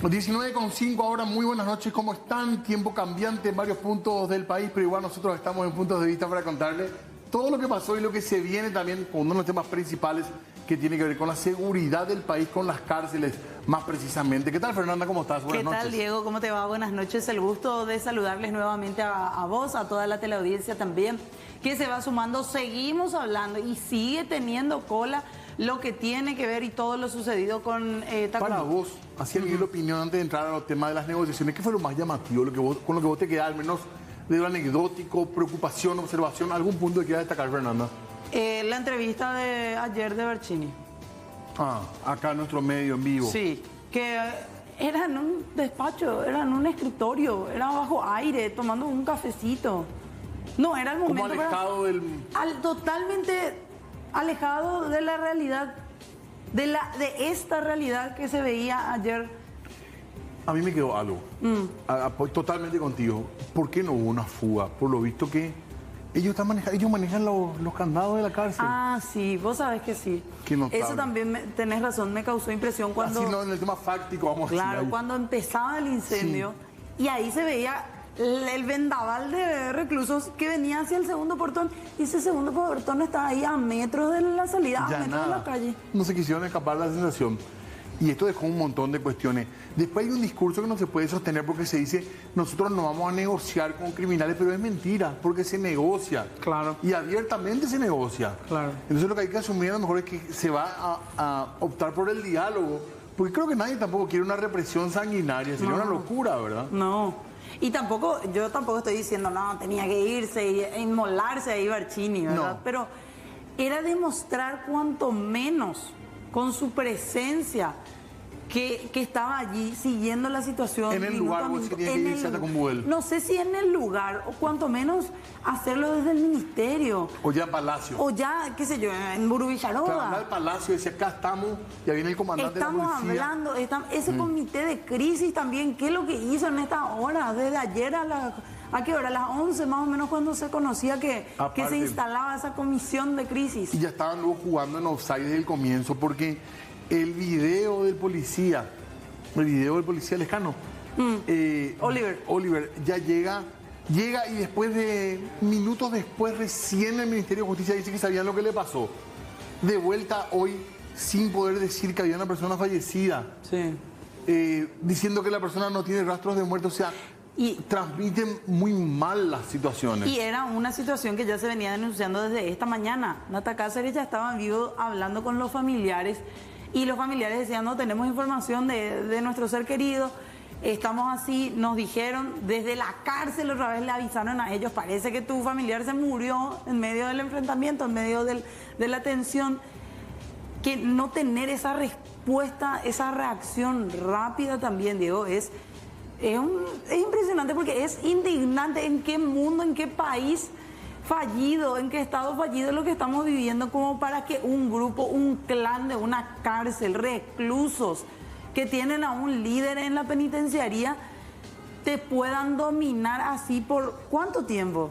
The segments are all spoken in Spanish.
19:05 ahora, muy buenas noches, ¿cómo están? Tiempo cambiante en varios puntos del país, pero igual nosotros estamos en puntos de vista para contarles todo lo que pasó y lo que se viene también con uno de los temas principales que tiene que ver con la seguridad del país, con las cárceles más precisamente. ¿Qué tal, Fernanda? ¿Cómo estás? Buenas noches. ¿Qué tal, Diego? ¿Cómo te va? Buenas noches. El gusto de saludarles nuevamente a vos, a toda la teleaudiencia también, que se va sumando. Seguimos hablando y sigue teniendo cola lo que tiene que ver y todo lo sucedido con Tacumbú. Para vos, así la opinión antes de entrar a los temas de las negociaciones, ¿qué fue lo más llamativo, con lo que vos te quedás, al menos de lo anecdótico, preocupación, observación, algún punto que quieras destacar, Fernanda? La entrevista de ayer de Barcini. Acá en nuestro medio, en vivo. Sí, que era en un despacho, era en un escritorio, era bajo aire, tomando un cafecito. No, era el momento. Como alejado totalmente alejado de la realidad, de esta realidad que se veía ayer. A mí me quedó algo. Totalmente contigo. ¿Por qué no hubo una fuga? Por lo visto que ellos manejan los candados de la cárcel. Sí, vos sabés que sí. Qué notable. Eso también, tenés razón, me causó impresión cuando... Así no, en el tema fáctico, vamos a decir. Claro, cuando empezaba el incendio, sí. Y ahí se veía el vendaval de reclusos que venía hacia el segundo portón, y ese segundo portón estaba ahí a metros de la salida, a metros de la calle. No se quisieron escapar de la sensación. Y esto dejó un montón de cuestiones. Después hay un discurso que no se puede sostener porque se dice, nosotros no vamos a negociar con criminales, pero es mentira, porque se negocia. Claro. Y abiertamente se negocia. Claro. Entonces lo que hay que asumir a lo mejor es que se va a optar por el diálogo, porque creo que nadie tampoco quiere una represión sanguinaria, sería una locura, ¿verdad? No. Y yo tampoco estoy diciendo, no, tenía que irse e inmolarse ahí Barcini, ¿verdad? No. Pero era demostrar cuanto menos con su presencia que estaba allí siguiendo la situación. En el lugar, vos sí tienes que irse a Tacumbú. No sé si en el lugar, o cuanto menos hacerlo desde el ministerio. O ya en Palacio. O ya, qué sé yo, en Burubicharoba. Claro, hablar del Palacio, decía, acá estamos, ya viene el comandante de la policía. Estamos hablando, ese comité de crisis también, ¿qué es lo que hizo en esta hora? Desde ayer ¿a qué hora? A las 11 más o menos, cuando se conocía que se instalaba esa comisión de crisis. Y ya estaban luego jugando en offside desde el comienzo, porque el video del policía Lescano, Oliver, ya llega y minutos después, recién el Ministerio de Justicia dice que sabían lo que le pasó. De vuelta hoy, sin poder decir que había una persona fallecida. Sí. Diciendo que la persona no tiene rastros de muerte, o sea... Y transmiten muy mal las situaciones. Y era una situación que ya se venía denunciando desde esta mañana. Nata Cáceres ya estaba en vivo hablando con los familiares, y los familiares decían, no tenemos información de nuestro ser querido, estamos así, nos dijeron, desde la cárcel otra vez le avisaron a ellos, parece que tu familiar se murió en medio del enfrentamiento, en medio de la tensión. Que no tener esa respuesta, esa reacción rápida también, Diego, es impresionante, porque es indignante. ¿En qué mundo, en qué país fallido, en qué estado fallido es lo que estamos viviendo como para que un grupo, un clan de una cárcel, reclusos que tienen a un líder en la penitenciaría, te puedan dominar así por ¿cuánto tiempo?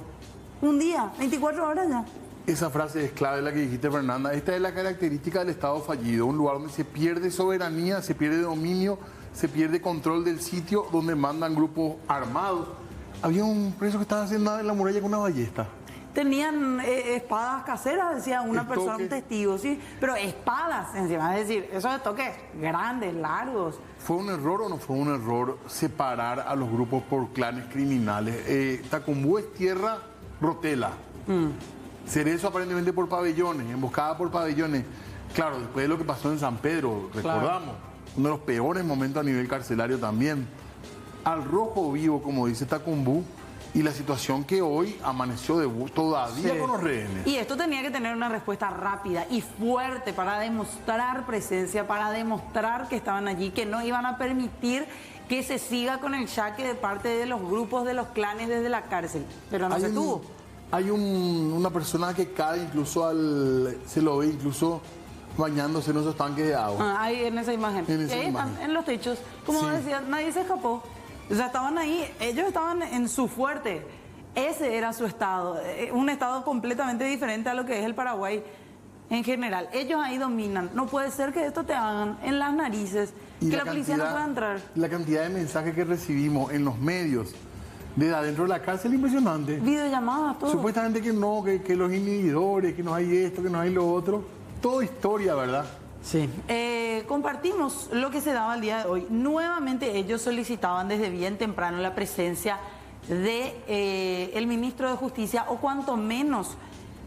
Un día, 24 horas ya. Esa frase es clave, la que dijiste, Fernanda. Esta es la característica del Estado fallido, un lugar donde se pierde soberanía, se pierde dominio, se pierde control del sitio, donde mandan grupos armados. Había un preso que estaba haciendo nada en la muralla con una ballesta. Tenían espadas caseras, decía una persona, un testigo, sí, pero espadas encima, es decir, esos de toques grandes, largos. ¿Fue un error o no fue un error separar a los grupos por clanes criminales? Tacumbú es tierra rotela. Cerezo aparentemente por pabellones, emboscada por pabellones. Claro, después de lo que pasó en San Pedro, recordamos, uno de los peores momentos a nivel carcelario también. Al rojo vivo, como dice Tacumbú, y la situación que hoy amaneció todavía con los rehenes. Y esto tenía que tener una respuesta rápida y fuerte para demostrar presencia, para demostrar que estaban allí, que no iban a permitir que se siga con el yaque de parte de los grupos, de los clanes desde la cárcel. Pero no se tuvo. Hay una persona que cae incluso se lo ve incluso bañándose en esos tanques de agua. Ahí en esa imagen. En los techos. Como decía, nadie se escapó. O sea, estaban ahí, ellos estaban en su fuerte. Ese era su estado, un estado completamente diferente a lo que es el Paraguay. en general. Ellos ahí dominan. No puede ser que esto te hagan en las narices, Y que la policía no pueda entrar. La cantidad de mensajes que recibimos en los medios desde adentro de la cárcel es impresionante. Videollamadas, todo. Supuestamente que no, que los inhibidores, que no hay esto, que no hay lo otro. Todo historia, ¿verdad? Sí. Compartimos lo que se daba el día de hoy. Nuevamente ellos solicitaban desde bien temprano la presencia de el ministro de Justicia o cuanto menos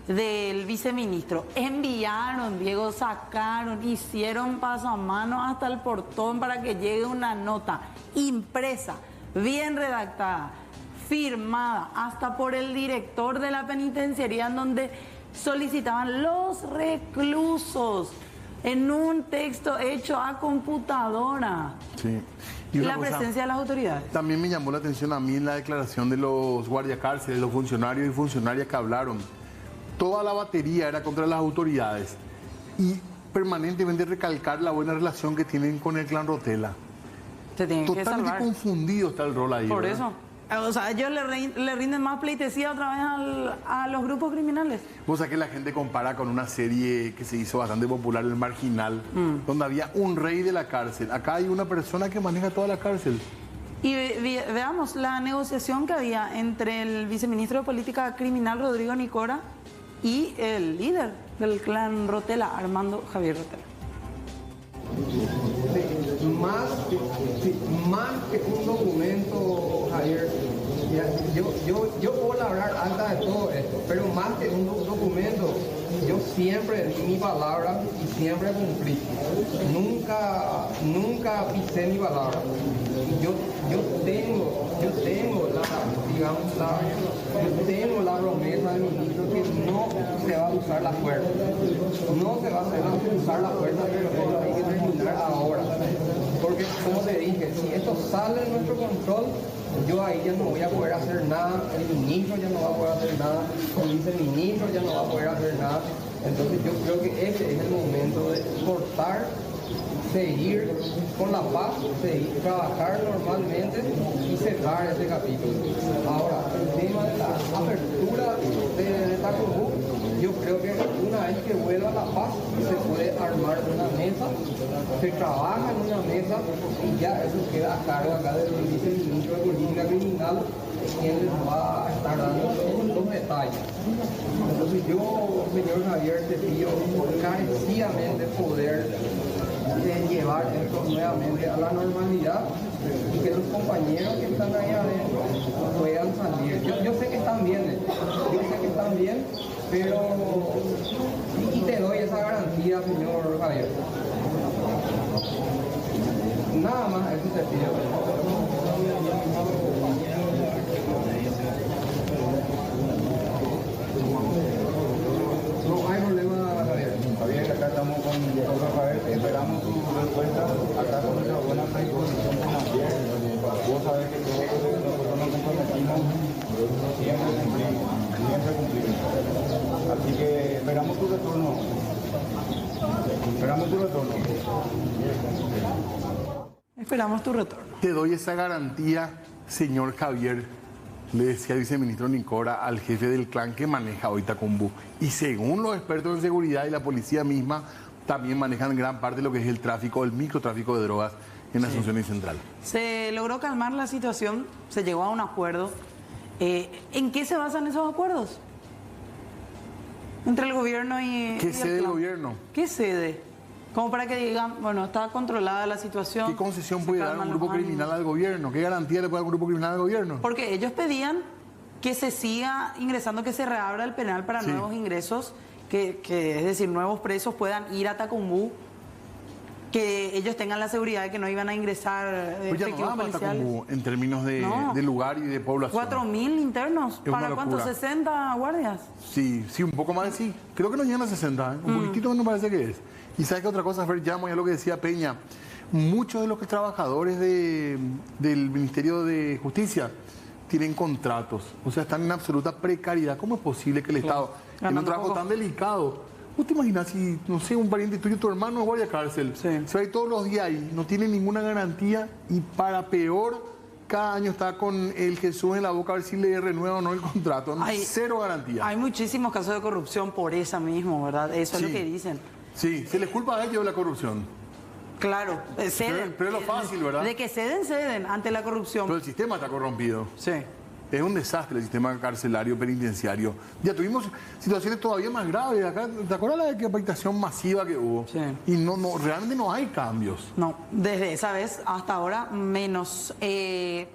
del viceministro. Enviaron, Diego, sacaron, hicieron pasamano hasta el portón para que llegue una nota impresa, bien redactada, firmada, hasta por el director de la penitenciaría, en donde solicitaban los reclusos en un texto hecho a computadora. Sí. Y La presencia de las autoridades. También me llamó la atención a mí en la declaración de los guardiacárceles, los funcionarios y funcionarias que hablaron. Toda la batería era contra las autoridades y permanentemente recalcar la buena relación que tienen con el clan Rotela. Se tienen que Totalmente salvar. confundido está el rol ahí. Por ¿verdad? eso. O sea, ellos le rinden más pleitesía otra vez a los grupos criminales. O sea que la gente compara con una serie que se hizo bastante popular, El Marginal, donde había un rey de la cárcel. Acá hay una persona que maneja toda la cárcel. Y veamos la negociación que había entre el viceministro de Política Criminal, Rodrigo Nicora, y el líder del clan Rotela, Armando Javier Rotela. Más que un documento, Javier, yo puedo hablar alta de todo esto, pero más que un documento, yo siempre di mi palabra y siempre cumplí. Nunca pisé mi palabra. Yo tengo la promesa del ministro que no se va a usar la fuerza. No se va a usar la fuerza, pero hay que terminar ahora. Porque, como te dije, si esto sale de nuestro control, yo ahí ya no voy a poder hacer nada, el ministro ya no va a poder hacer nada, el viceministro ya no va a poder hacer nada. Entonces yo creo que ese es el momento de cortar, seguir con la paz, trabajar normalmente y cerrar ese capítulo. Ahora, el tema de la apertura de Tacumbú, yo creo que una vez que vuelva la paz, se puede armar una mesa, se trabaja en una mesa y ya eso queda a cargo acá del viceministro de Política Criminal, quien les va a estar dando todos los detalles. Entonces yo, señor Javier, te pido encarecidamente poder llevar esto nuevamente a la normalidad y que los compañeros que están ahí adentro puedan salir. Yo sé que están bien, pero y te doy esa garantía, señor Javier. Nada más, eso te pido. No hay problema, Javier. Javier, acá estamos con Rafael, esperamos tu respuesta, acá con una buena predisposición con Javier. Vos sabés que todos nosotros nos comprometimos, siempre cumplimos. Así que esperamos tu retorno. Esperamos tu retorno. Te doy esa garantía, señor Javier, le decía el viceministro Nicora al jefe del clan que maneja hoy Tacumbú. Y según los expertos en seguridad y la policía misma, también manejan gran parte de lo que es el tráfico, el microtráfico de drogas en Asunción y Central. Se logró calmar la situación, se llegó a un acuerdo. ¿En qué se basan esos acuerdos? Entre el gobierno y... ¿Qué y cede el clan. gobierno? ¿Qué cede? Como para que digan, bueno, está controlada la situación. ¿Qué concesión se puede dar calman un grupo los ánimos. criminal al gobierno? ¿Qué garantía le puede dar un grupo criminal al gobierno? Porque ellos pedían que se siga ingresando, que se reabra el penal para Sí. nuevos ingresos, que es decir, nuevos presos puedan ir a Tacumbú, que ellos tengan la seguridad de que no iban a ingresar Pues ya no efectivos da para policiales. Tacumbú en términos No. de lugar y de población. 4.000 internos, Es una ¿para cuánto? locura. 60 guardias. Sí, un poco más, sí. Creo que no llegan a 60, ¿eh? Un poquitito menos parece que es. Y sabes que otra cosa, Fer, llamo ya lo que decía Peña. Muchos de los trabajadores del Ministerio de Justicia tienen contratos, o sea, están en absoluta precariedad. ¿Cómo es posible que el Estado, en un Ganando trabajo poco. tan delicado, vos te imaginas si, no sé, un pariente tuyo, tu hermano es guardia cárcel, Sí. se va a ir todos los días ahí, no tiene ninguna garantía y para peor cada año está con el Jesús en la boca a ver si le renueva o no el contrato. Cero garantía. Hay muchísimos casos de corrupción por esa mismo, ¿verdad? Eso es lo que dicen. Sí, se les culpa a ellos la corrupción. Claro, ceden. Pero es lo fácil, ¿verdad? De que ceden ante la corrupción. Pero el sistema está corrompido. Sí. Es un desastre el sistema carcelario penitenciario. Ya tuvimos situaciones todavía más graves. Acá, ¿te acuerdas la decapitación masiva que hubo? Sí. Y realmente no hay cambios. No, desde esa vez hasta ahora menos.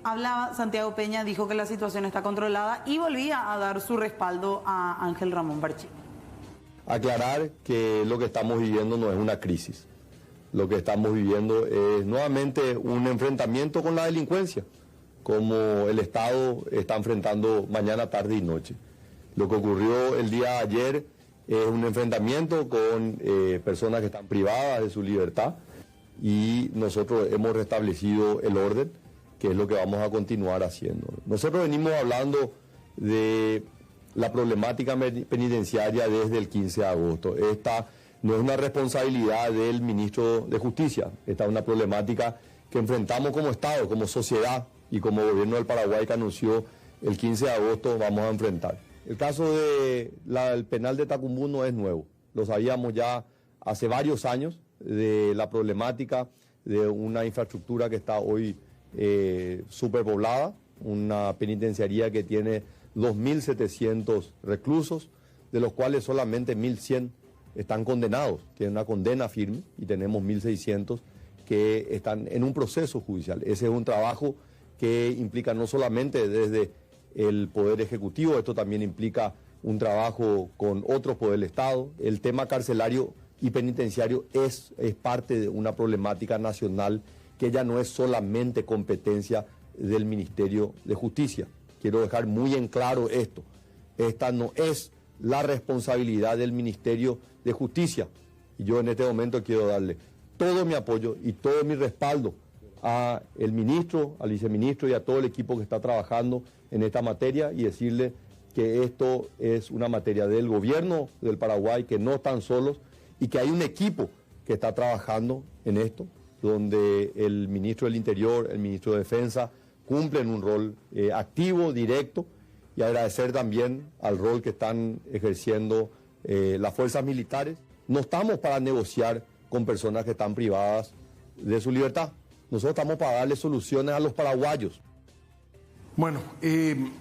Hablaba Santiago Peña, dijo que la situación está controlada y volvía a dar su respaldo a Ángel Ramón Barchi. Aclarar que lo que estamos viviendo no es una crisis. Lo que estamos viviendo es nuevamente un enfrentamiento con la delincuencia, como el Estado está enfrentando mañana, tarde y noche. Lo que ocurrió el día de ayer es un enfrentamiento con personas que están privadas de su libertad y nosotros hemos restablecido el orden, que es lo que vamos a continuar haciendo. Nosotros venimos hablando de la problemática penitenciaria desde el 15 de agosto. Esta no es una responsabilidad del ministro de Justicia, esta es una problemática que enfrentamos como Estado, como sociedad, y como gobierno del Paraguay que anunció el 15 de agosto vamos a enfrentar. El caso del penal de Tacumbú no es nuevo, lo sabíamos ya hace varios años de la problemática de una infraestructura que está hoy superpoblada, una penitenciaría que tiene 2.700 reclusos, de los cuales solamente 1.100 están condenados, tienen una condena firme y tenemos 1.600 que están en un proceso judicial. Ese es un trabajo que implica no solamente desde el Poder Ejecutivo, esto también implica un trabajo con otros poderes del Estado. El tema carcelario y penitenciario es parte de una problemática nacional que ya no es solamente competencia del Ministerio de Justicia. Quiero dejar muy en claro esto. Esta no es la responsabilidad del Ministerio de Justicia. Y yo en este momento quiero darle todo mi apoyo y todo mi respaldo al ministro, al viceministro y a todo el equipo que está trabajando en esta materia y decirle que esto es una materia del gobierno del Paraguay, que no están solos y que hay un equipo que está trabajando en esto, donde el ministro del Interior, el ministro de Defensa cumplen un rol activo, directo, y agradecer también al rol que están ejerciendo las fuerzas militares. No estamos para negociar con personas que están privadas de su libertad. Nosotros estamos para darle soluciones a los paraguayos. Bueno,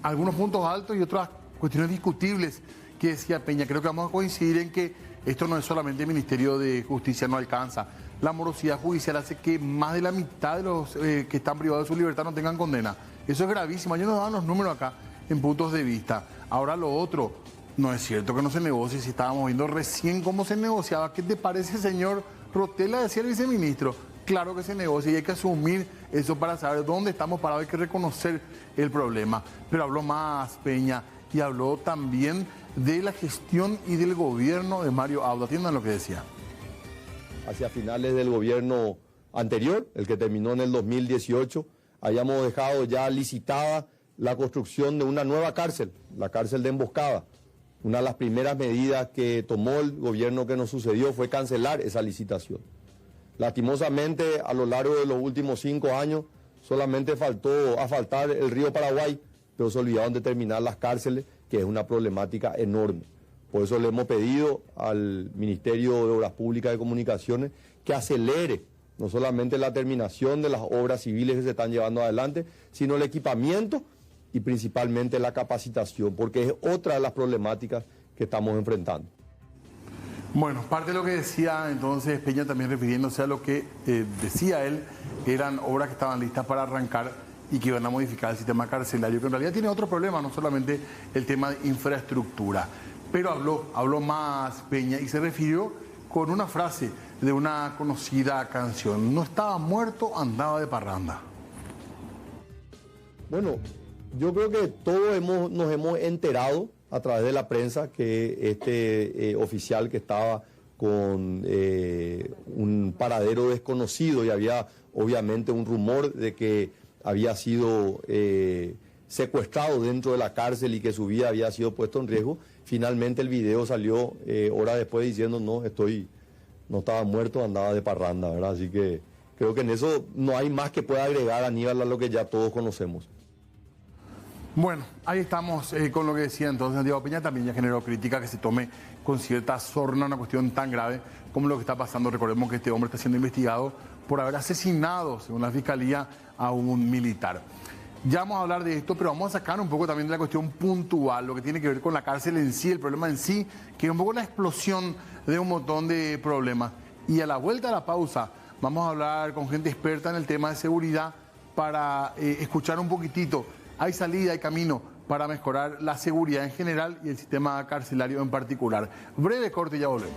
algunos puntos altos y otras cuestiones discutibles que decía Peña. Creo que vamos a coincidir en que esto no es solamente el Ministerio de Justicia, no alcanza. La morosidad judicial hace que más de la mitad de los que están privados de su libertad no tengan condena. Eso es gravísimo. Ayer nos daban los números acá en puntos de vista. Ahora lo otro, no es cierto que no se negocie, si estábamos viendo recién cómo se negociaba. ¿Qué te parece, señor Rotela? Decía el viceministro. Claro que se negocia y hay que asumir eso para saber dónde estamos parados, hay que reconocer el problema. Pero habló más Peña y habló también de la gestión y del gobierno de Mario Auda. Atiendan lo que decía. Hacia finales del gobierno anterior, el que terminó en el 2018, habíamos dejado ya licitada la construcción de una nueva cárcel, la cárcel de Emboscada. Una de las primeras medidas que tomó el gobierno que nos sucedió fue cancelar esa licitación. Lastimosamente, a lo largo de los últimos 5 años, solamente faltó asfaltar el río Paraguay, pero se olvidaron de terminar las cárceles, que es una problemática enorme. Por eso le hemos pedido al Ministerio de Obras Públicas y Comunicaciones que acelere no solamente la terminación de las obras civiles que se están llevando adelante, sino el equipamiento y principalmente la capacitación, porque es otra de las problemáticas que estamos enfrentando. Bueno, parte de lo que decía entonces Peña, también refiriéndose a lo que decía él, eran obras que estaban listas para arrancar y que iban a modificar el sistema carcelario, que en realidad tiene otro problema, no solamente el tema de infraestructura. Pero habló más Peña y se refirió con una frase de una conocida canción: no estaba muerto, andaba de parranda. Bueno, yo creo que todos nos hemos enterado a través de la prensa que este oficial que estaba con un paradero desconocido, y había obviamente un rumor de que había sido secuestrado dentro de la cárcel y que su vida había sido puesto en riesgo. Finalmente el video salió horas después diciendo no estaba muerto, andaba de parranda, ¿verdad? Así que Creo que en eso no hay más que pueda agregar, Aníbal, a lo que ya todos conocemos. Bueno, ahí estamos con lo que decía entonces Santiago Peña. También ya generó crítica que se tome con cierta sorna una cuestión tan grave como lo que está pasando. Recordemos que este hombre está siendo investigado por haber asesinado, según la Fiscalía, a un militar. Ya vamos a hablar de esto, pero vamos a sacar un poco también de la cuestión puntual, lo que tiene que ver con la cárcel en sí, el problema en sí, que es un poco la explosión de un montón de problemas. Y a la vuelta a la pausa vamos a hablar con gente experta en el tema de seguridad para escuchar un poquitito. Hay salida, hay camino para mejorar la seguridad en general y el sistema carcelario en particular. Breve corte y ya volvemos.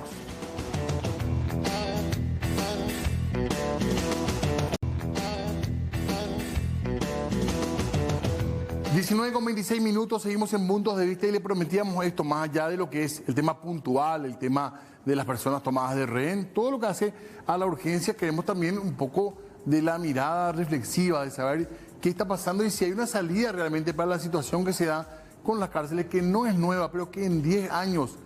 19:26, seguimos en Puntos de Vista y le prometíamos esto, más allá de lo que es el tema puntual, el tema de las personas tomadas de rehén, todo lo que hace a la urgencia. Queremos también un poco de la mirada reflexiva, de saber qué está pasando y si hay una salida realmente para la situación que se da con las cárceles, que no es nueva, pero que en 10 años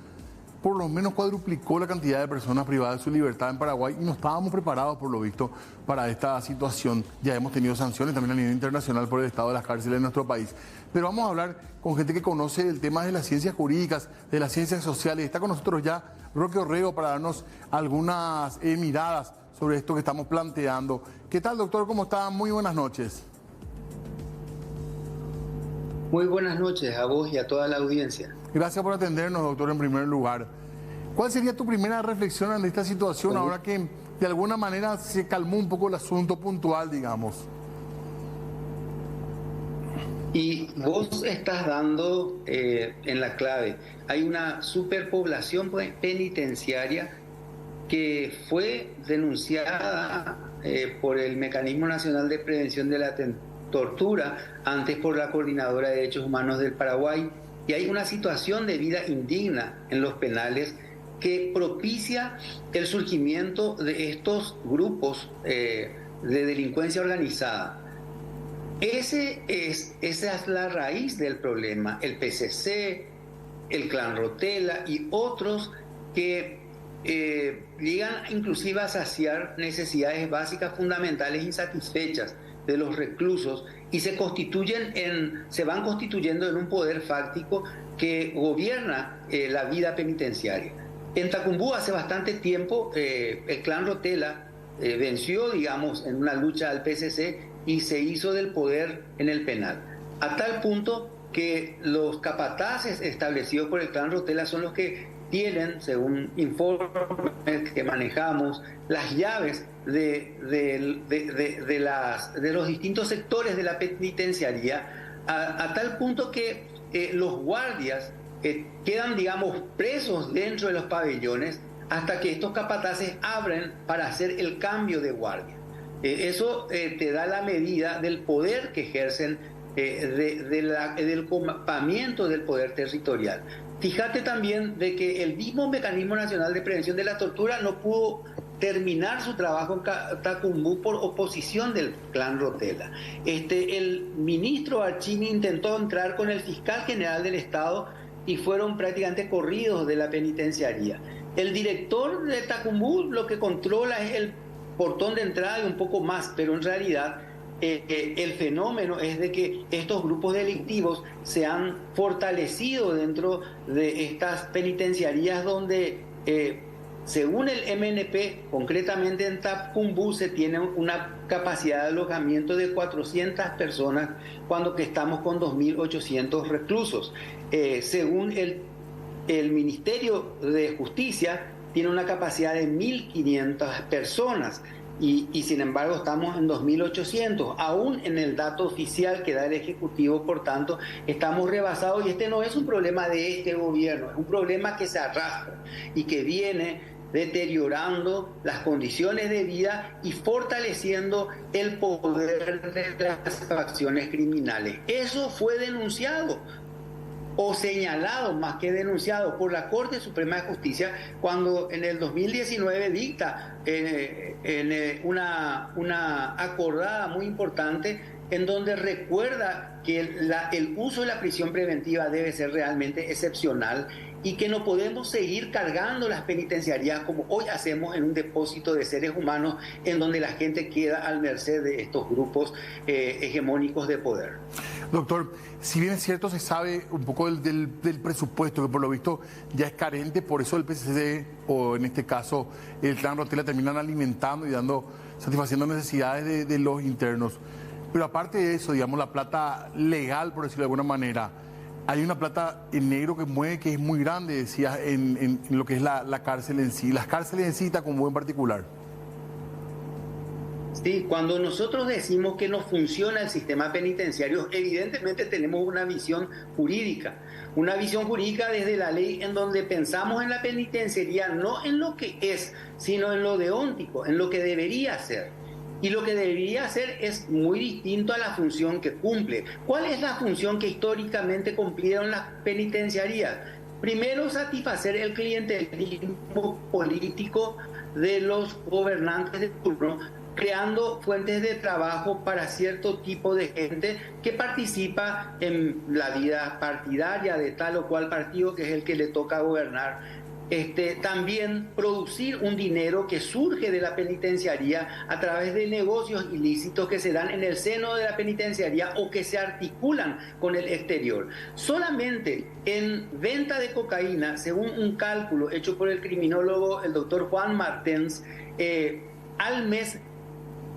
por lo menos cuadruplicó la cantidad de personas privadas de su libertad en Paraguay y no estábamos preparados, por lo visto, para esta situación. Ya hemos tenido sanciones también a nivel internacional por el estado de las cárceles en nuestro país. Pero vamos a hablar con gente que conoce el tema de las ciencias jurídicas, de las ciencias sociales. Está con nosotros ya Roque Orrego para darnos algunas miradas sobre esto que estamos planteando. ¿Qué tal, doctor? ¿Cómo está? Muy buenas noches. Muy buenas noches a vos y a toda la audiencia. Gracias por atendernos, doctor, en primer lugar. ¿Cuál sería tu primera reflexión ante esta situación ahora que de alguna manera se calmó un poco el asunto puntual, digamos? Y vos estás dando en la clave. Hay una superpoblación penitenciaria que fue denunciada por el Mecanismo Nacional de Prevención de la Tortura, antes por la Coordinadora de Derechos Humanos del Paraguay, y hay una situación de vida indigna en los penales que propicia el surgimiento de estos grupos de delincuencia organizada. Esa es la raíz del problema. El PCC, el Clan Rotela y otros que llegan inclusive a saciar necesidades básicas fundamentales insatisfechas de los reclusos y se van constituyendo en un poder fáctico que gobierna la vida penitenciaria. En Tacumbú hace bastante tiempo el Clan Rotela venció, digamos, en una lucha al PCC y se hizo del poder en el penal, a tal punto que los capataces establecidos por el Clan Rotela son los que tienen, según informes que manejamos, las llaves de los distintos sectores de la penitenciaría, a tal punto que los guardias quedan, digamos, presos dentro de los pabellones hasta que estos capataces abren para hacer el cambio de guardia. Eso te da la medida del poder que ejercen, del copamiento del poder territorial. Fíjate también de que el mismo Mecanismo Nacional de Prevención de la Tortura no pudo terminar su trabajo en Tacumbú por oposición del Clan Rotela. El ministro Archini intentó entrar con el fiscal general del Estado y fueron prácticamente corridos de la penitenciaría. El director de Tacumbú lo que controla es el portón de entrada y un poco más, pero en realidad el fenómeno es de que estos grupos delictivos se han fortalecido dentro de estas penitenciarías donde, según el MNP, concretamente en Tacumbú, se tiene una capacidad de alojamiento de 400 personas cuando que estamos con 2.800 reclusos. Según el Ministerio de Justicia, tiene una capacidad de 1.500 personas. Y sin embargo estamos en 2.800, aún en el dato oficial que da el Ejecutivo. Por tanto, estamos rebasados y este no es un problema de este gobierno, es un problema que se arrastra y que viene deteriorando las condiciones de vida y fortaleciendo el poder de las facciones criminales. Eso fue denunciado o señalado más que denunciado por la Corte Suprema de Justicia cuando en el 2019 dicta una acordada muy importante en donde recuerda que el uso de la prisión preventiva debe ser realmente excepcional y que no podemos seguir cargando las penitenciarías como hoy hacemos en un depósito de seres humanos en donde la gente queda al merced de estos grupos hegemónicos de poder. Doctor, si bien es cierto, se sabe un poco del presupuesto, que por lo visto ya es carente, por eso el PCC, o en este caso el Clan Rotella, terminan alimentando y satisfaciendo necesidades de los internos. Pero aparte de eso, digamos, la plata legal, por decirlo de alguna manera, hay una plata en negro que mueve, que es muy grande, decías, en lo que es la cárcel en sí. Las cárceles en sí, Tacumbú en particular. Sí, cuando nosotros decimos que no funciona el sistema penitenciario, evidentemente tenemos una visión jurídica desde la ley en donde pensamos en la penitenciaría no en lo que es, sino en lo deóntico, en lo que debería ser. Y lo que debería hacer es muy distinto a la función que cumple. ¿Cuál es la función que históricamente cumplieron las penitenciarías? Primero, satisfacer el clientelismo político de los gobernantes de turno, creando fuentes de trabajo para cierto tipo de gente que participa en la vida partidaria de tal o cual partido que es el que le toca gobernar. También producir un dinero que surge de la penitenciaría a través de negocios ilícitos que se dan en el seno de la penitenciaría o que se articulan con el exterior. Solamente en venta de cocaína, según un cálculo hecho por el criminólogo, el doctor Juan Martens, al mes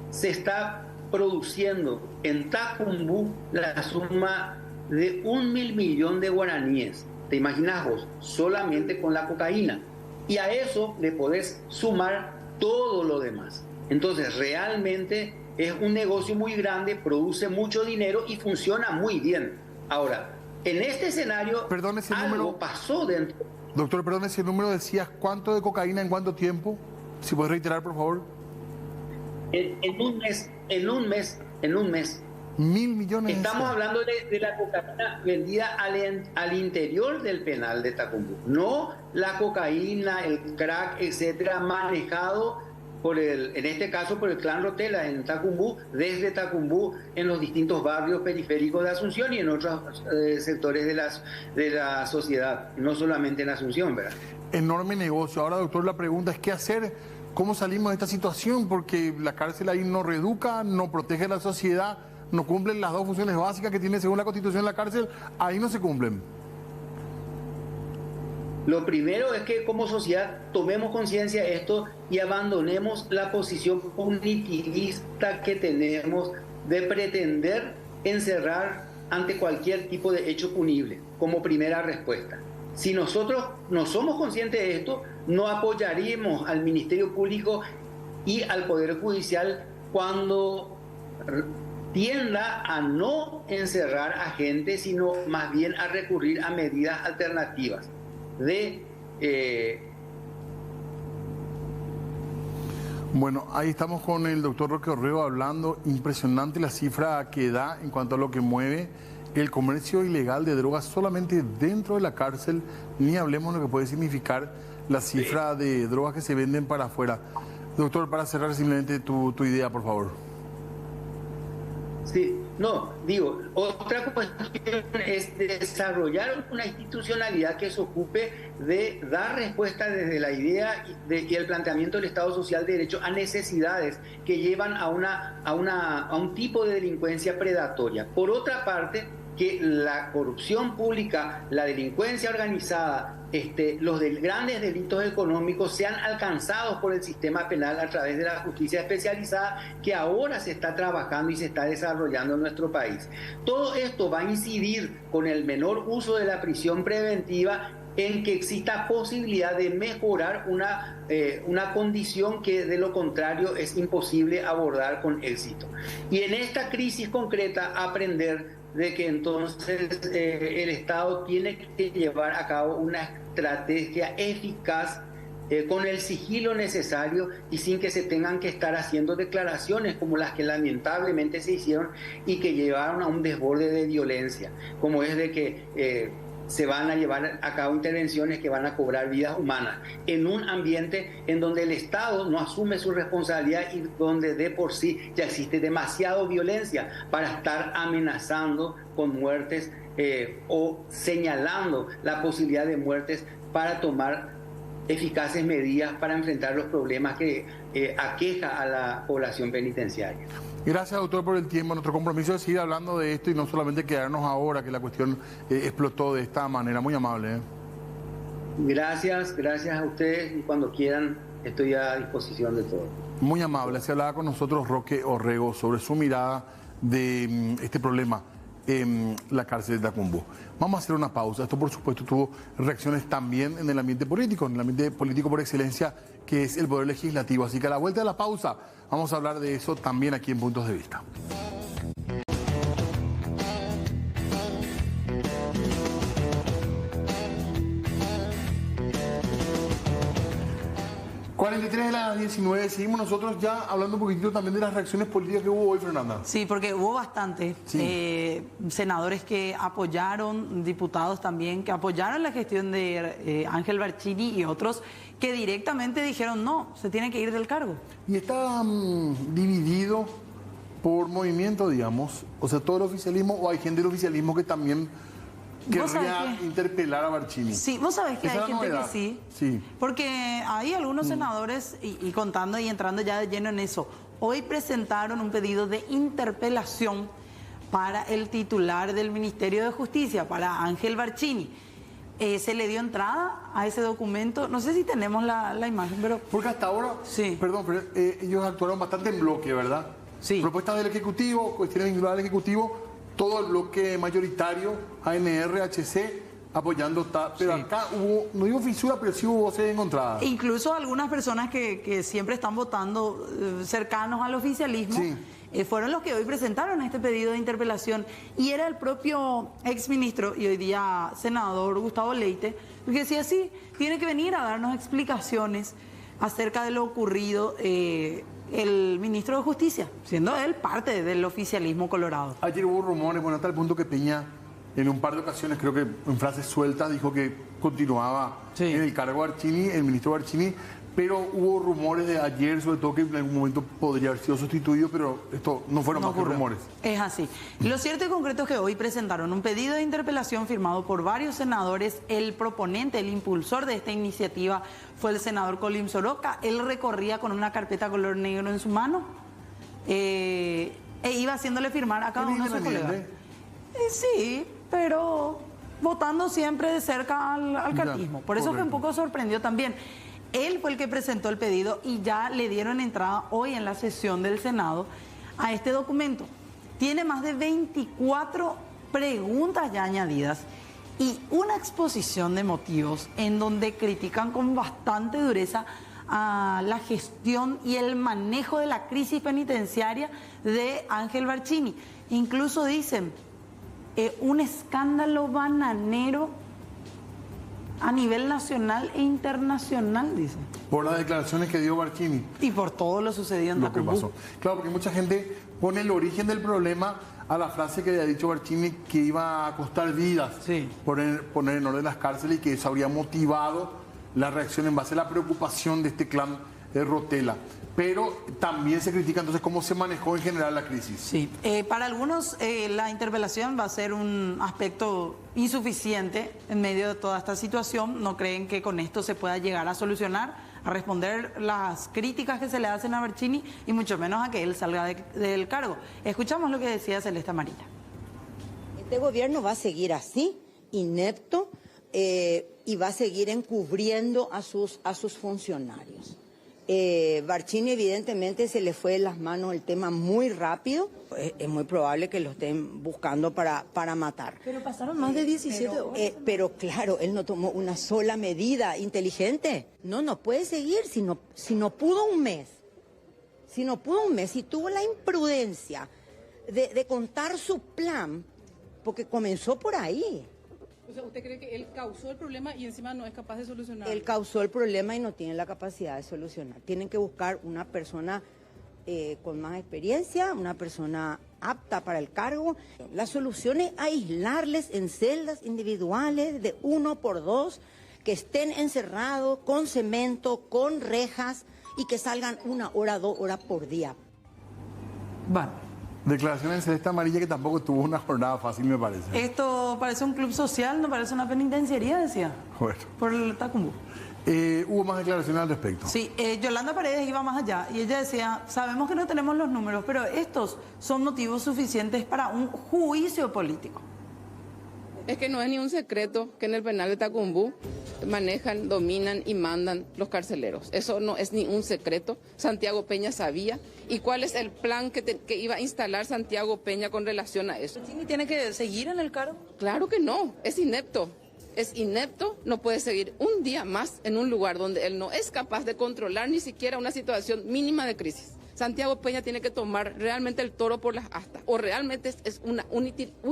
se está produciendo en Tacumbú la suma de 1.000 millones de guaraníes. ¿Te imaginas vos? Solamente con la cocaína. Y a eso le podés sumar todo lo demás. Entonces, realmente es un negocio muy grande, produce mucho dinero y funciona muy bien. Ahora, en este escenario, algo pasó dentro. Doctor, perdón, ese número decías, ¿cuánto de cocaína en cuánto tiempo? Si puedes reiterar, por favor. En un mes. 1.000 millones. Estamos hablando de la cocaína vendida al interior del penal de Tacumbú, no la cocaína, el crack, etcétera, manejado en este caso por el Clan Rotella en Tacumbú, desde Tacumbú en los distintos barrios periféricos de Asunción y en otros sectores de la sociedad, no solamente en Asunción, ¿verdad? Enorme negocio. Ahora, doctor, la pregunta es ¿qué hacer? ¿Cómo salimos de esta situación? Porque la cárcel ahí no reeduca, no protege a la sociedad, no cumplen las dos funciones básicas que tiene según la Constitución la cárcel, ahí no se cumplen. Lo primero es que como sociedad tomemos conciencia de esto y abandonemos la posición punitivista que tenemos de pretender encerrar ante cualquier tipo de hecho punible como primera respuesta. Si nosotros no somos conscientes de esto, no apoyaríamos al Ministerio Público y al Poder Judicial cuando tienda a no encerrar a gente, sino más bien a recurrir a medidas alternativas Bueno, ahí estamos con el doctor Roque Orrego hablando. Impresionante la cifra que da en cuanto a lo que mueve el comercio ilegal de drogas solamente dentro de la cárcel, ni hablemos de lo que puede significar la cifra de drogas que se venden para afuera. Doctor, para cerrar simplemente tu idea, por favor. Sí, no, digo, otra cuestión es desarrollar una institucionalidad que se ocupe de dar respuesta desde la idea y el planteamiento del Estado Social de Derecho a necesidades que llevan a un tipo de delincuencia predatoria. Por otra parte, que la corrupción pública, la delincuencia organizada, los grandes delitos económicos sean alcanzados por el sistema penal a través de la justicia especializada que ahora se está trabajando y se está desarrollando en nuestro país. Todo esto va a incidir con el menor uso de la prisión preventiva en que exista posibilidad de mejorar una condición que de lo contrario es imposible abordar con éxito. Y en esta crisis concreta aprender de que entonces el Estado tiene que llevar a cabo una estrategia eficaz con el sigilo necesario y sin que se tengan que estar haciendo declaraciones como las que lamentablemente se hicieron y que llevaron a un desborde de violencia, como es de que se van a llevar a cabo intervenciones que van a cobrar vidas humanas en un ambiente en donde el Estado no asume su responsabilidad y donde de por sí ya existe demasiada violencia para estar amenazando con muertes o señalando la posibilidad de muertes para tomar eficaces medidas para enfrentar los problemas que aqueja a la población penitenciaria. Gracias, doctor, por el tiempo. Nuestro compromiso es seguir hablando de esto y no solamente quedarnos ahora que la cuestión explotó de esta manera. Muy amable. Gracias a ustedes y cuando quieran estoy a disposición de todos. Muy amable. Se hablaba con nosotros Roque Orrego sobre su mirada de este problema en la cárcel de Tacumbú. Vamos a hacer una pausa. Esto, por supuesto, tuvo reacciones también en el ambiente político, en el ambiente político por excelencia, que es el Poder Legislativo. Así que a la vuelta de la pausa vamos a hablar de eso también aquí en Puntos de Vista. ...43 de las 19, seguimos nosotros ya hablando un poquitito también de las reacciones políticas que hubo hoy, Fernanda. Sí, porque hubo bastante senadores que apoyaron, diputados también, que apoyaron la gestión de Ángel Barcini y otros que directamente dijeron no, se tiene que ir del cargo. Y está dividido por movimiento, digamos, o sea, todo el oficialismo, o hay gente del oficialismo que también querría interpelar a Barcini. Sí, vos sabés que Esa hay gente que sí. Sí. Porque hay algunos senadores, y contando y entrando ya de lleno en eso, hoy presentaron un pedido de interpelación para el titular del Ministerio de Justicia, para Ángel Barcini. Se le dio entrada a ese documento. No sé si tenemos la imagen, pero... Porque hasta ahora, sí. Perdón, pero ellos actuaron bastante en bloque, ¿verdad? Sí. Propuestas del Ejecutivo, cuestiones vinculadas al Ejecutivo, todo el bloque mayoritario, ANR, HC, apoyando, pero sí. Acá hubo, no digo fisura, pero sí hubo voces encontradas. Incluso algunas personas que siempre están votando cercanos al oficialismo, sí. Fueron los que hoy presentaron este pedido de interpelación, y era el propio exministro y hoy día senador Gustavo Leite, que decía sí, tiene que venir a darnos explicaciones acerca de lo ocurrido el ministro de Justicia, siendo él parte del oficialismo colorado. Ayer hubo rumores, bueno, hasta el punto que Peña, en un par de ocasiones, creo que en frases sueltas, dijo que continuaba en el cargo Barcini, el ministro Barcini, pero hubo rumores de ayer, sobre todo, que en algún momento podría haber sido sustituido, pero esto no fueron más que rumores. Es así. Lo cierto y concreto es que hoy presentaron un pedido de interpelación firmado por varios senadores. El proponente, el impulsor de esta iniciativa fue el senador Colín Soroka. Él recorría con una carpeta color negro en su mano e iba haciéndole firmar a cada uno de sus colegas. Sí, pero votando siempre de cerca al cartismo. Por eso que un poco sorprendió también. Él fue el que presentó el pedido y ya le dieron entrada hoy en la sesión del Senado a este documento. Tiene más de 24 preguntas ya añadidas y una exposición de motivos en donde critican con bastante dureza a la gestión y el manejo de la crisis penitenciaria de Ángel Barcini. Incluso dicen un escándalo bananero a nivel nacional e internacional, dice. Por las declaraciones que dio Barcini. Y por todo lo sucedido en Tacumbú. Lo que pasó. Claro, porque mucha gente pone el origen del problema a la frase que había dicho Barcini, que iba a costar vidas, sí. poner en orden las cárceles, y que eso habría motivado la reacción en base a la preocupación de este clan de Rotela. Pero también se critica entonces cómo se manejó en general la crisis. Sí, para algunos la interpelación va a ser un aspecto insuficiente en medio de toda esta situación. No creen que con esto se pueda llegar a solucionar, a responder las críticas que se le hacen a Barcini y mucho menos a que él salga del cargo. Escuchamos lo que decía Celeste Amarilla. Este gobierno va a seguir así, inepto, y va a seguir encubriendo a sus funcionarios. Barcini evidentemente se le fue de las manos el tema muy rápido. Es muy probable que lo estén buscando para matar. Pero pasaron más de 17 horas. Pero claro, él no tomó una sola medida inteligente. No puede seguir si no pudo un mes. Si no pudo un mes, si tuvo la imprudencia de contar su plan, porque comenzó por ahí. O sea, ¿usted cree que él causó el problema y encima no es capaz de solucionarlo? Él causó el problema y no tiene la capacidad de solucionar. Tienen que buscar una persona con más experiencia, una persona apta para el cargo. La solución es aislarles en celdas individuales de 1 por 2, que estén encerrados con cemento, con rejas y que salgan 1 hora, 2 horas por día. Bueno, Declaraciones en Celeste Amarilla que tampoco tuvo una jornada fácil, me parece. Esto parece un club social, no parece una penitenciaría, decía. Bueno. Por el Tacumbú. Hubo más declaraciones al respecto. Sí, Yolanda Paredes iba más allá y ella decía, sabemos que no tenemos los números, pero estos son motivos suficientes para un juicio político. Es que no es ni un secreto que en el penal de Tacumbú manejan, dominan y mandan los carceleros. Eso no es ni un secreto. Santiago Peña sabía. ¿Y cuál es el plan que iba a instalar Santiago Peña con relación a eso? ¿Y tiene que seguir en el cargo? Claro que no, es inepto. Es inepto, no puede seguir un día más en un lugar donde él no es capaz de controlar ni siquiera una situación mínima de crisis. Santiago Peña tiene que tomar realmente el toro por las astas, o realmente es una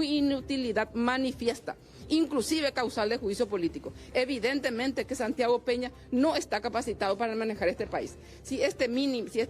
inutilidad manifiesta, inclusive causal de juicio político. Evidentemente que Santiago Peña no está capacitado para manejar este país. Si esta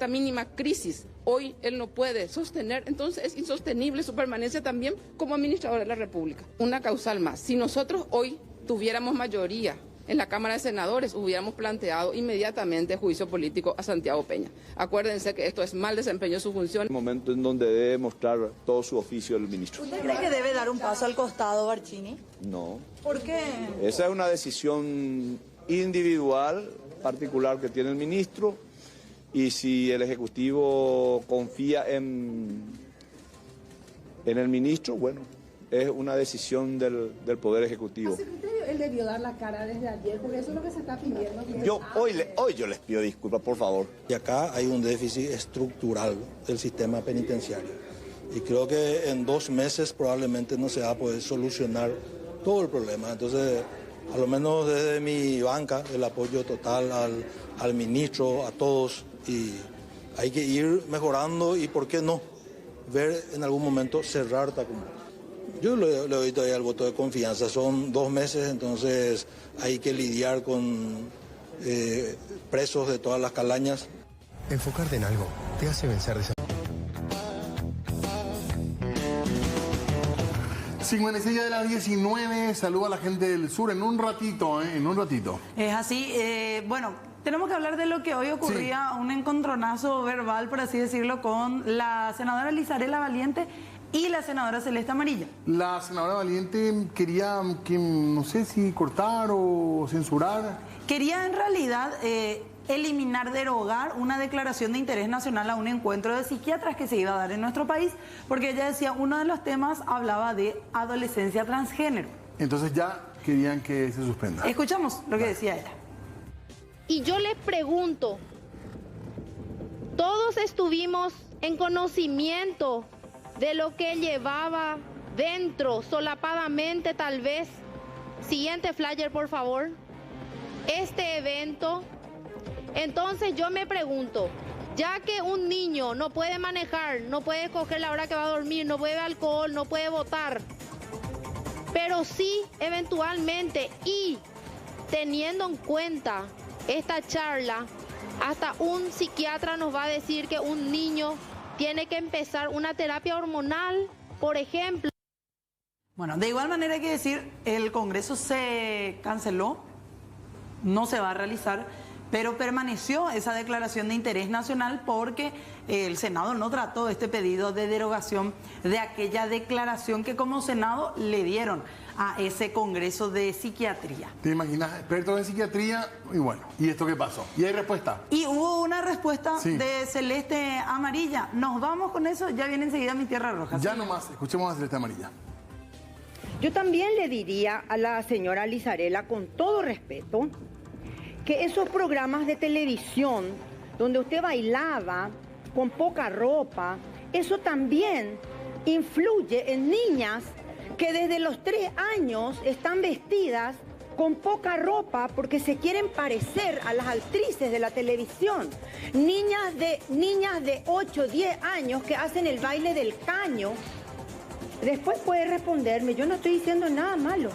mínima crisis hoy él no puede sostener, entonces es insostenible su permanencia también como administrador de la República. Una causal más. Si nosotros hoy tuviéramos mayoría en la Cámara de Senadores, hubiéramos planteado inmediatamente juicio político a Santiago Peña. Acuérdense que esto es mal desempeño de su función. El momento en donde debe mostrar todo su oficio el ministro. ¿Usted cree que debe dar un paso al costado, Barcini? No. ¿Por qué? Esa es una decisión individual, particular que tiene el ministro, y si el Ejecutivo confía en el ministro, bueno, es una decisión del Poder Ejecutivo. Secretario, él debió dar la cara desde ayer, porque eso es lo que se está pidiendo. Hoy yo les pido disculpas, por favor. Y acá hay un déficit estructural del sistema penitenciario. Y creo que en 2 meses probablemente no se va a poder solucionar todo el problema. Entonces, a lo menos desde mi banca, el apoyo total al ministro, a todos. Y hay que ir mejorando y, ¿por qué no?, ver en algún momento cerrar Tacumbú. Yo le doy todavía el voto de confianza. Son 2 meses, entonces hay que lidiar con presos de todas las calañas. Enfocarte en algo te hace vencer de 56 de las 19, saludo a la gente del sur en un ratito, en un ratito. Es así, bueno, tenemos que hablar de lo que hoy ocurría, un encontronazo verbal, por así decirlo, con la senadora Lizarela Valiente y la senadora Celeste Amarilla. La senadora Valiente quería que, no sé si cortar o censurar. Quería en realidad eliminar, derogar una declaración de interés nacional a un encuentro de psiquiatras que se iba a dar en nuestro país, porque ella decía, uno de los temas hablaba de adolescencia transgénero. Entonces ya querían que se suspenda. Escuchamos lo que decía ella. Y yo les pregunto, todos estuvimos en conocimiento de lo que llevaba dentro, solapadamente tal vez. Siguiente flyer, por favor. Este evento. Entonces yo me pregunto, ya que un niño no puede manejar, no puede escoger la hora que va a dormir, no bebe alcohol, no puede votar, pero sí eventualmente, y teniendo en cuenta esta charla, hasta un psiquiatra nos va a decir que un niño tiene que empezar una terapia hormonal, por ejemplo. Bueno, de igual manera hay que decir, el Congreso se canceló, no se va a realizar, pero permaneció esa declaración de interés nacional porque el Senado no trató este pedido de derogación de aquella declaración que como Senado le dieron a ese Congreso de Psiquiatría. ¿Te imaginas? Expertos en psiquiatría, y bueno, ¿y esto qué pasó? ¿Y hay respuesta? Y hubo una respuesta de Celeste Amarilla. Nos vamos con eso, ya viene enseguida Mi Tierra Roja. Ya nomás, escuchemos a Celeste Amarilla. Yo también le diría a la señora Lizarela, con todo respeto, que esos programas de televisión donde usted bailaba con poca ropa, eso también influye en niñas que desde los 3 años están vestidas con poca ropa porque se quieren parecer a las actrices de la televisión. Niñas de 8, 10 años que hacen el baile del caño. Después puede responderme, yo no estoy diciendo nada malo,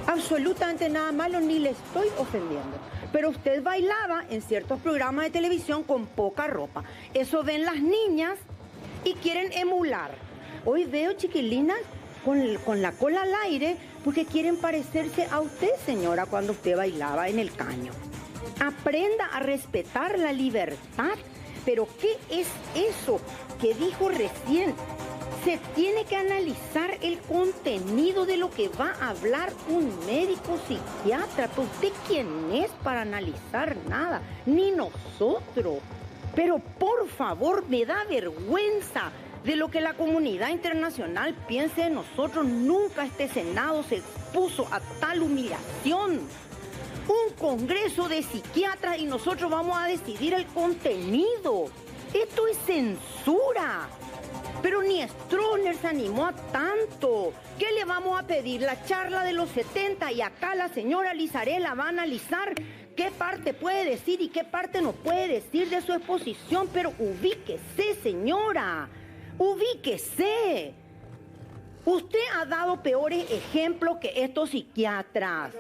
absolutamente nada malo, ni le estoy ofendiendo. Pero usted bailaba en ciertos programas de televisión con poca ropa. Eso ven las niñas y quieren emular. Hoy veo chiquilinas con la cola al aire porque quieren parecerse a usted, señora, cuando usted bailaba en el caño. Aprenda a respetar la libertad Pero ¿qué es eso que dijo recién? Se tiene que analizar el contenido de lo que va a hablar un médico psiquiatra. Pues ¿usted quién es para analizar nada? Ni nosotros. Pero por favor, me da vergüenza de lo que la comunidad internacional piense de nosotros. Nunca este Senado se expuso a tal humillación. Un congreso de psiquiatras y nosotros vamos a decidir el contenido. Esto es censura. Pero ni Stroessner se animó a tanto. ¿Qué le vamos a pedir? La charla de los 70 y acá la señora Lizarela va a analizar qué parte puede decir y qué parte no puede decir de su exposición. Pero ubíquese, señora. Ubíquese. Usted ha dado peores ejemplos que estos psiquiatras.